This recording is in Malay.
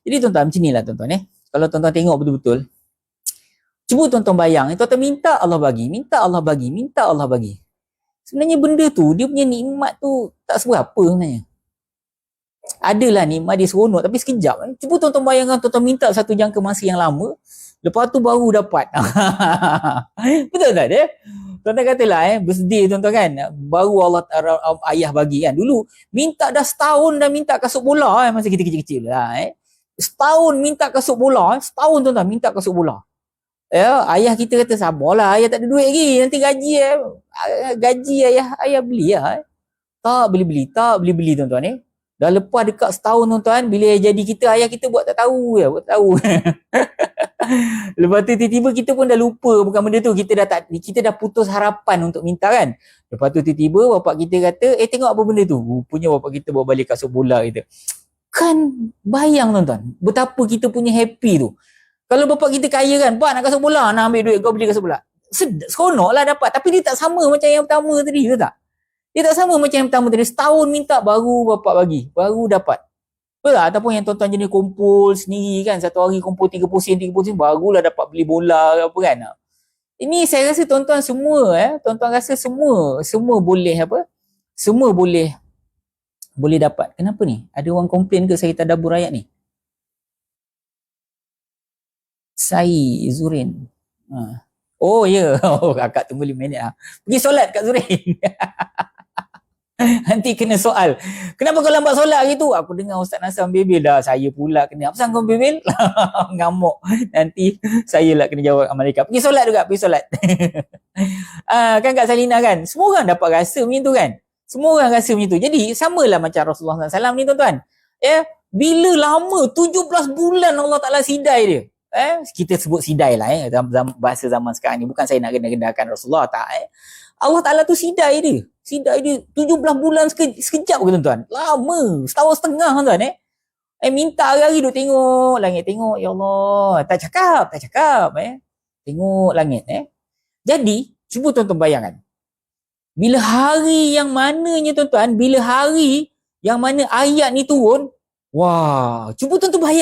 Jadi tuan-tuan, macam ni lah tuan-tuan Kalau tuan-tuan tengok betul-betul, cuba tuan-tuan bayang, tuan-tuan minta Allah bagi, minta Allah bagi, minta Allah bagi. Sebenarnya benda tu, dia punya nikmat tu tak seberapa sebenarnya. Adalah nikmat dia seronok, tapi sekejap. Cuba tuan-tuan bayangkan, tuan-tuan minta satu jangka masa yang lama, lepas tu baru dapat. Betul tak dia? Tuan-tuan katalah birthday tuan-tuan kan, baru Allah ayah bagi kan. Dulu minta dah setahun dah minta kasut bola masa kita kecil-kecil lah Setahun minta kasut bola, setahun tuan-tuan minta kasut bola. Ayah kita kata sabarlah, ayah tak ada duit lagi, nanti gaji gaji ayah beli lah. Tak beli tuan-tuan Dah lepas dekat setahun tuan-tuan, bila jadi kita, ayah kita buat tak tahu. Lepas tu tiba-tiba kita pun dah lupa bukan benda tu, kita dah putus harapan untuk minta kan. Lepas tu tiba-tiba bapak kita kata, tengok apa benda tu. Rupanya bapak kita bawa balik kasut bola kita. Kan bayang tuan-tuan, betapa kita punya happy tu. Kalau bapak kita kaya kan, nak kasut bola, nak ambil duit kau beli kasut bola. Seronok lah dapat, tapi dia tak sama macam yang pertama tadi, betul tak? Dia tak sama macam yang pertama tadi, setahun minta baru bapak bagi, baru dapat. Betul tak? Ataupun yang tuan-tuan jenis kumpul sendiri kan, satu hari kumpul 30 sen, barulah dapat beli bola ke apa kan. Ini saya rasa tuan-tuan semua, tuan-tuan rasa semua boleh apa? Semua boleh dapat. Kenapa ni? Ada orang komplain ke saya tadabbur ayat ni? Sai Zurin. Oh ya, kakak tunggu 5 minit lah. Pergi solat kat Zurin. Nanti kena soal. Kenapa kau lambat solat hari tu? Aku dengar Ustaz Nasam bebel dah. Saya pula kena. Apa sangka kau bebel? Ngamuk. Nanti saya lah kena jawab mereka. Pergi solat juga, pergi solat. Kan Kak Salina kan? Semua orang dapat rasa macam tu kan? Semua orang rasa macam tu. Jadi samalah macam Rasulullah SAW ni tuan-tuan. Bila lama 17 bulan Allah Ta'ala sidai dia. Kita sebut sidai lah bahasa zaman sekarang ni. Bukan saya nak rendah-rendahkan Rasulullah tak. Allah Ta'ala tu sidai dia 17 bulan sekejap ke tuan-tuan. Lama, setahun setengah tuan-tuan minta hari-hari duk tengok langit, tengok ya Allah, tak cakap tengok langit Jadi cuba tuan-tuan bayangkan, bila hari yang mananya tuan-tuan, bila hari yang mana ayat ni turun, wah, cuba tuan-tuan bayang